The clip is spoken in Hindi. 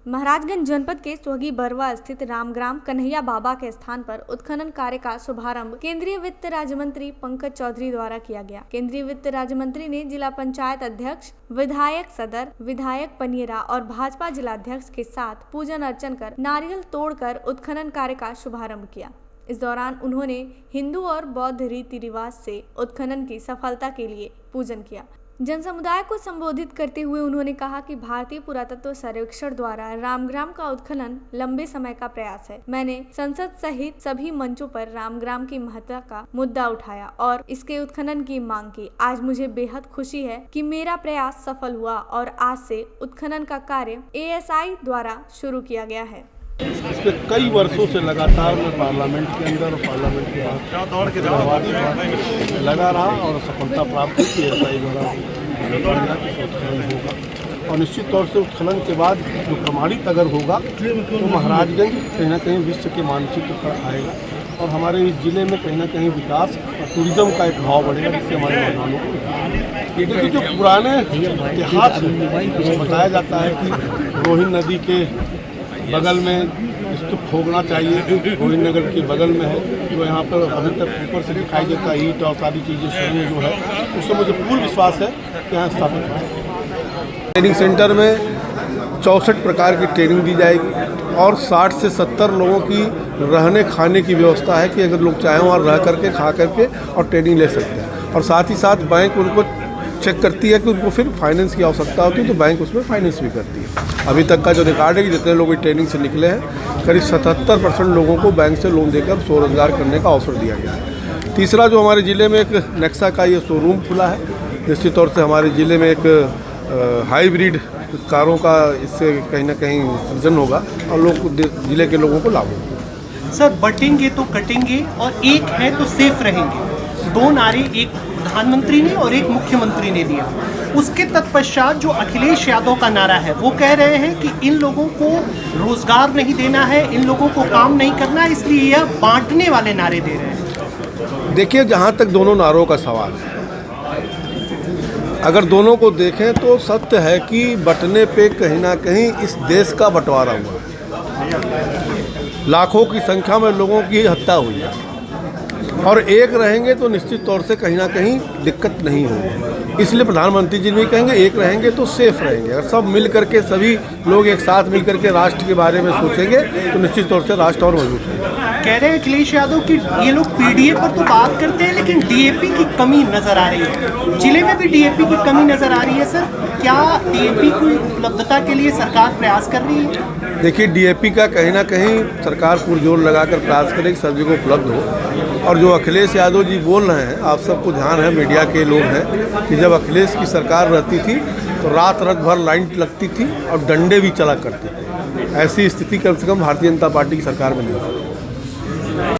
महाराजगंज जनपद के सोहगी बरवा स्थित रामग्राम कन्हैया बाबा के स्थान पर उत्खनन कार्य का शुभारंभ केंद्रीय वित्त राज्य मंत्री पंकज चौधरी द्वारा किया गया। केंद्रीय वित्त राज्य मंत्री ने जिला पंचायत अध्यक्ष, विधायक सदर, विधायक पनियरा और भाजपा जिलाध्यक्ष के साथ पूजन अर्चन कर नारियल तोड़कर उत्खनन कार्य का शुभारंभ किया। इस दौरान उन्होंने हिंदू और बौद्ध रीति रिवाज से उत्खनन की सफलता के लिए पूजन किया। जन समुदाय को संबोधित करते हुए उन्होंने कहा कि भारतीय पुरातत्व सर्वेक्षण द्वारा रामग्राम का उत्खनन लंबे समय का प्रयास है। मैंने संसद सहित सभी मंचों पर रामग्राम की महत्ता का मुद्दा उठाया और इसके उत्खनन की मांग की। आज मुझे बेहद खुशी है कि मेरा प्रयास सफल हुआ और आज से उत्खनन का कार्य ASI द्वारा शुरू किया गया है। इसमें कई वर्षों से लगातार मैं पार्लियामेंट के अंदर और पार्लियामेंट के बाहर लगा रहा और सफलता प्राप्त की ASI द्वारा उत्खनन होगा और निश्चित तौर से उत्खनन के बाद जो प्रमाणित अगर होगा तो महाराजगंज कहीं ना कहीं विश्व के मानचित्र पर आएगा और हमारे इस जिले में कहीं ना कहीं विकास और टूरिज्म का एक भाव बढ़ेगा, जिससे हमारे मेहमानों को देखिए जो पुराने इतिहास में बताया जाता है कि रोहिन नदी के बगल में स्तूप होना चाहिए, रोहिन नगर के बगल में है, जो यहाँ पर अभी तक ऊपर से दिखाई देता है ईंट और सारी चीज़ें शुरू जो है, उससे मुझे पूर्ण विश्वास है कि यहाँ स्थापित है। ट्रेनिंग सेंटर में 64 प्रकार की ट्रेनिंग दी जाएगी और 60 से 70 लोगों की रहने खाने की व्यवस्था है कि अगर लोग चाहें वहाँ रह करके खा करके और ट्रेनिंग ले सकते हैं। और साथ ही साथ बैंक उनको चेक करती है कि उनको फिर फाइनेंस की आवश्यकता होती है तो बैंक उसमें फाइनेंस भी करती है। अभी तक का जो रिकॉर्ड है कि जितने लोग ट्रेनिंग से निकले हैं करीब 77% लोगों को बैंक से लोन देकर स्वरोजगार करने का अवसर दिया गया है। तीसरा जो हमारे ज़िले में एक नेक्सा का ये शोरूम खुला है, निश्चित तौर से हमारे ज़िले में एक हाइब्रिड कारों का इससे कहीं ना कहीं सृजन होगा और लोग ज़िले के लोगों को लाभ होगा। सर बटेंगे तो कटेंगे और एक है तो सेफ रहेंगे, दो नारे एक प्रधानमंत्री ने और एक मुख्यमंत्री ने दिया। उसके तत्पश्चात जो अखिलेश यादव का नारा है वो कह रहे हैं कि इन लोगों को रोजगार नहीं देना है, इन लोगों को काम नहीं करना है, इसलिए यह बांटने वाले नारे दे रहे हैं। देखिए जहाँ तक दोनों नारों का सवाल है, अगर दोनों को देखें तो सत्य है कि बंटने पे कहीं ना कहीं इस देश का बंटवारा हुआ है, लाखों की संख्या में लोगों की हत्या हुई है और एक रहेंगे तो निश्चित तौर से कहीं ना कहीं दिक्कत नहीं होगी। इसलिए प्रधानमंत्री जी भी कहेंगे एक रहेंगे तो सेफ रहेंगे। अगर सब मिल करके सभी लोग एक साथ मिल करके राष्ट्र के बारे में सोचेंगे तो निश्चित तौर से राष्ट्र और मजबूत होगा। कह रहे हैं अखिलेश यादव कि ये लोग PDA पर तो बात करते हैं लेकिन DAP की कमी नजर आ रही है। जिले में भी DAP की कमी नजर आ रही है। सर क्या DAP की उपलब्धता के लिए सरकार प्रयास कर रही है? देखिए DAP का कहीं ना कहीं सरकार पुरजोर लगाकर प्रयास करे कि सभी को उपलब्ध हो। और जो अखिलेश यादव जी बोल रहे हैं, आप सबको ध्यान है, मीडिया के लोग हैं, कि जब अखिलेश की सरकार रहती थी तो रात भर लाइन लगती थी और डंडे भी चला करते थे। ऐसी स्थिति कम से कम भारतीय जनता पार्टी की सरकार में नहीं है।